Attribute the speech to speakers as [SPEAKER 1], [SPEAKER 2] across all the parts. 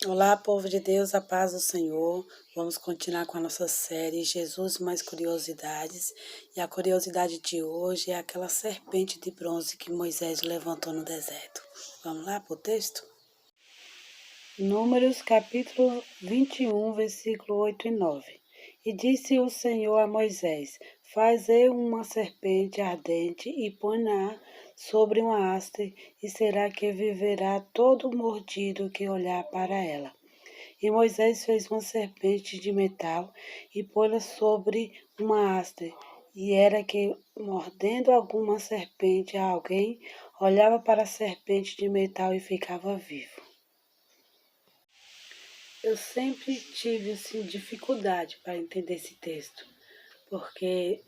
[SPEAKER 1] Olá, povo de Deus, a paz do Senhor. Vamos continuar com a nossa série Jesus Mais Curiosidades. E a curiosidade de hoje é aquela serpente de bronze que Moisés levantou no deserto. Vamos lá para o texto? Números capítulo 21, versículo 8 e 9. E disse o Senhor a Moisés: Faze uma serpente ardente e põe-na sobre uma haste, e será que viverá todo mordido que olhar para ela. E Moisés fez uma serpente de metal e pô-la sobre uma haste. E era que, mordendo alguma serpente a alguém, olhava para a serpente de metal e ficava vivo. Eu sempre tive dificuldade para entender esse texto, porque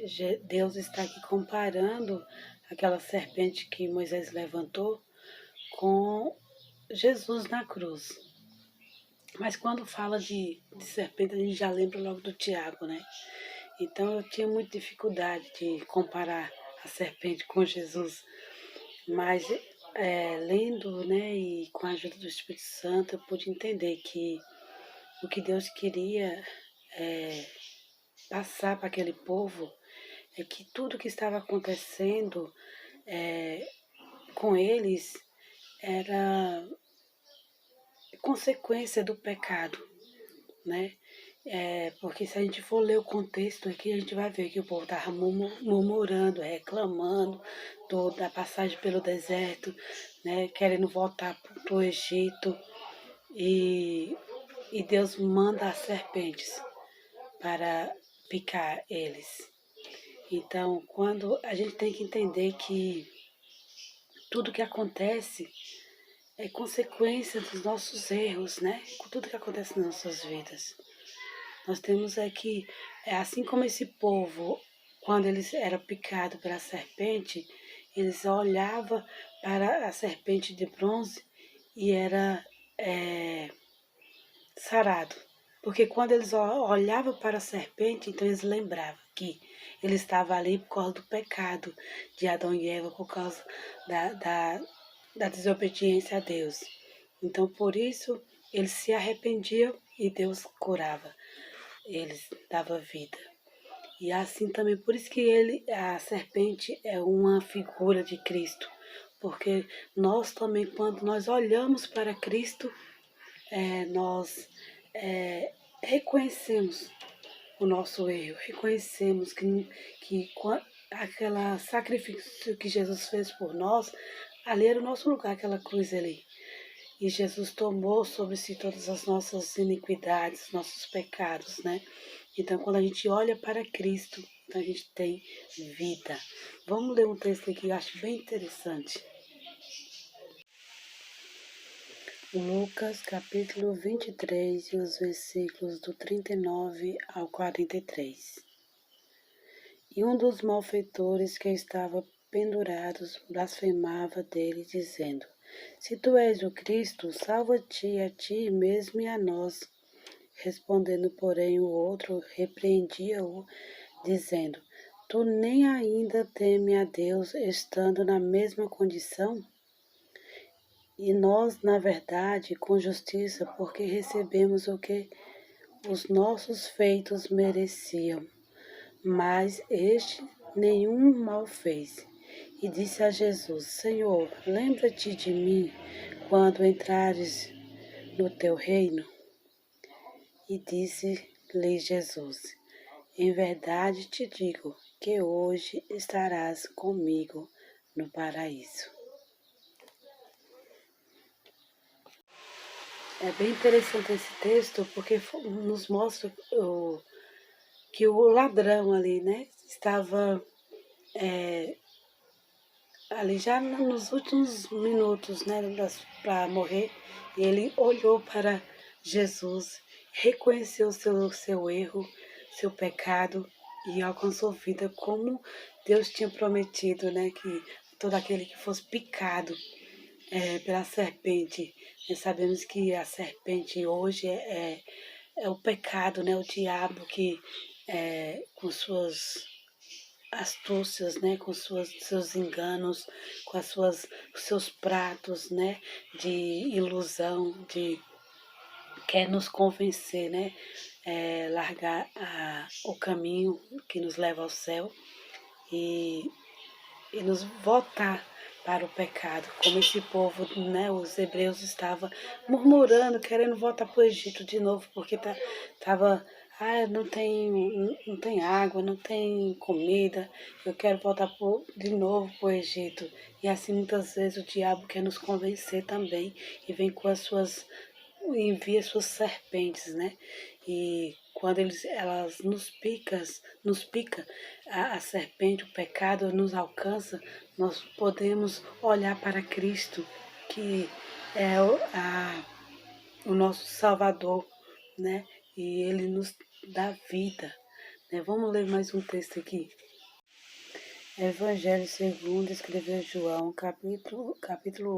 [SPEAKER 1] Deus está aqui comparando aquela serpente que Moisés levantou com Jesus na cruz. Mas quando fala de serpente, a gente já lembra logo do Tiago, né? Então eu tinha muita dificuldade de comparar a serpente com Jesus. Mas lendo, né, e com a ajuda do Espírito Santo, eu pude entender que o que Deus queria passar para aquele povo é que tudo que estava acontecendo com eles era consequência do pecado, né? Porque se a gente for ler o contexto aqui, a gente vai ver que o povo estava murmurando, reclamando da passagem pelo deserto, né? Querendo voltar para o Egito. E Deus manda as serpentes para picar eles. Então, quando a gente tem que entender que tudo que acontece é consequência dos nossos erros, né? Tudo que acontece nas nossas vidas. Nós temos que, assim como esse povo, quando eles eram picados pela serpente, eles olhavam para a serpente de bronze e era sarado. Porque quando eles olhavam para a serpente, então eles lembravam que ele estava ali por causa do pecado de Adão e Eva, por causa da desobediência a Deus. Então, por isso, eles se arrependiam e Deus curava. Eles dava vida. E assim também, por isso que a serpente é uma figura de Cristo. Porque nós também, quando nós olhamos para Cristo, nós reconhecemos o nosso erro, reconhecemos que aquele sacrifício que Jesus fez por nós, ali era o nosso lugar, aquela cruz ali. E Jesus tomou sobre si todas as nossas iniquidades, nossos pecados, né? Então, quando a gente olha para Cristo, então a gente tem vida. Vamos ler um texto aqui que eu acho bem interessante. Lucas, capítulo 23, e os versículos do 39 ao 43. E um dos malfeitores que estava pendurados blasfemava dele, dizendo: Se tu és o Cristo, salva-te a ti mesmo e a nós. Respondendo, porém, o outro repreendia-o, dizendo: Tu nem ainda teme a Deus, estando na mesma condição? E nós, na verdade, com justiça, porque recebemos o que os nossos feitos mereciam. Mas este nenhum mal fez. E disse a Jesus: Senhor, lembra-te de mim quando entrares no teu reino. E disse-lhe Jesus: Em verdade te digo que hoje estarás comigo no paraíso. É bem interessante esse texto porque nos mostra que o ladrão ali, né, estava ali já nos últimos minutos, né, para morrer, e ele olhou para Jesus, reconheceu seu erro, seu pecado e alcançou vida como Deus tinha prometido, né, que todo aquele que fosse picado pela serpente. Nós sabemos que a serpente hoje é o pecado, né? O diabo que com suas astúcias, né? Com seus enganos, com os seus pratos, né? De ilusão, quer nos convencer, né? Largar o caminho que nos leva ao céu e, e nos voltar para o pecado, como esse povo, né, os hebreus estavam murmurando, querendo voltar para o Egito de novo, porque tava, não tem água, não tem comida, eu quero voltar de novo para o Egito. E assim muitas vezes o diabo quer nos convencer também e vem com as suas envia suas serpentes, né? E quando elas nos pica, a serpente, o pecado nos alcança, nós podemos olhar para Cristo, que é o nosso Salvador, né? E Ele nos dá vida, né? Vamos ler mais um texto aqui. Evangelho segundo escreveu João, capítulo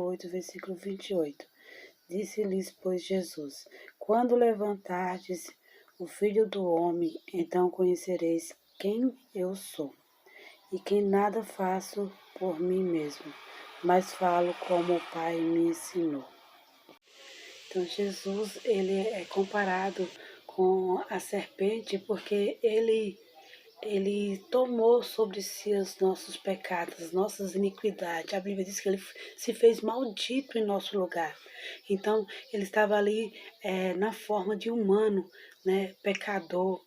[SPEAKER 1] 8, versículo 28. Disse-lhes, pois, Jesus: Quando levantardes o Filho do Homem, então conhecereis quem eu sou, e que nada faço por mim mesmo, mas falo como o Pai me ensinou. Então, Jesus, ele é comparado com a serpente porque ele tomou sobre si os nossos pecados, nossas iniquidades. A Bíblia diz que ele se fez maldito em nosso lugar. Então, ele estava ali na forma de humano, né, pecador,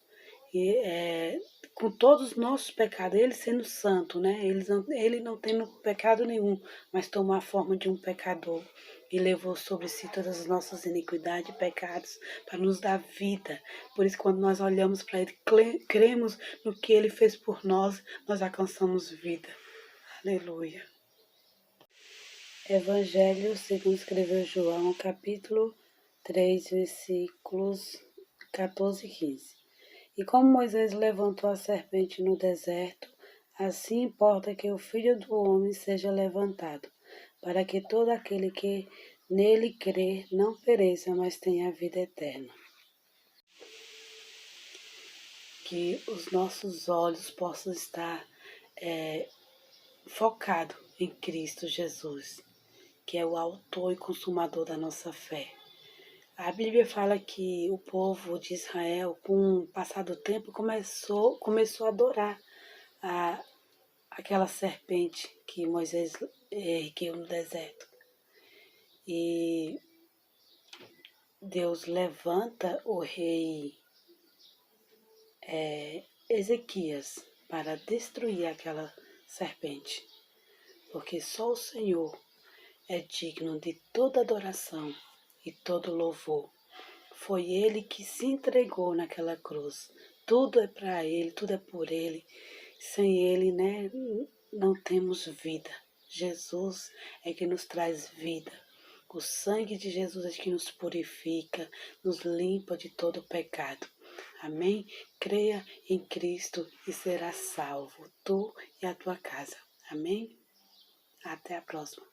[SPEAKER 1] e, com todos os nossos pecados, ele sendo santo, né, ele não tendo pecado nenhum, mas tomou a forma de um pecador e levou sobre si todas as nossas iniquidades e pecados para nos dar vida. Por isso, quando nós olhamos para ele, cremos no que ele fez por nós, nós alcançamos vida. Aleluia. Evangelho segundo escreveu João, capítulo 3, versículos 14 e 15. E como Moisés levantou a serpente no deserto, assim importa que o Filho do Homem seja levantado, para que todo aquele que nele crê não pereça, mas tenha a vida eterna. Que os nossos olhos possam estar focados em Cristo Jesus, que é o autor e consumador da nossa fé. A Bíblia fala que o povo de Israel, com o passar do tempo, começou a adorar aquela serpente que Moisés ergueu no deserto. E Deus levanta o rei Ezequias para destruir aquela serpente, porque só o Senhor é digno de toda adoração e todo louvor. Foi Ele que se entregou naquela cruz. Tudo é para Ele, tudo é por Ele. Sem Ele, né, não temos vida. Jesus é que nos traz vida. O sangue de Jesus é que nos purifica, nos limpa de todo pecado. Amém? Creia em Cristo e será salvo, tu e a tua casa. Amém? Até a próxima.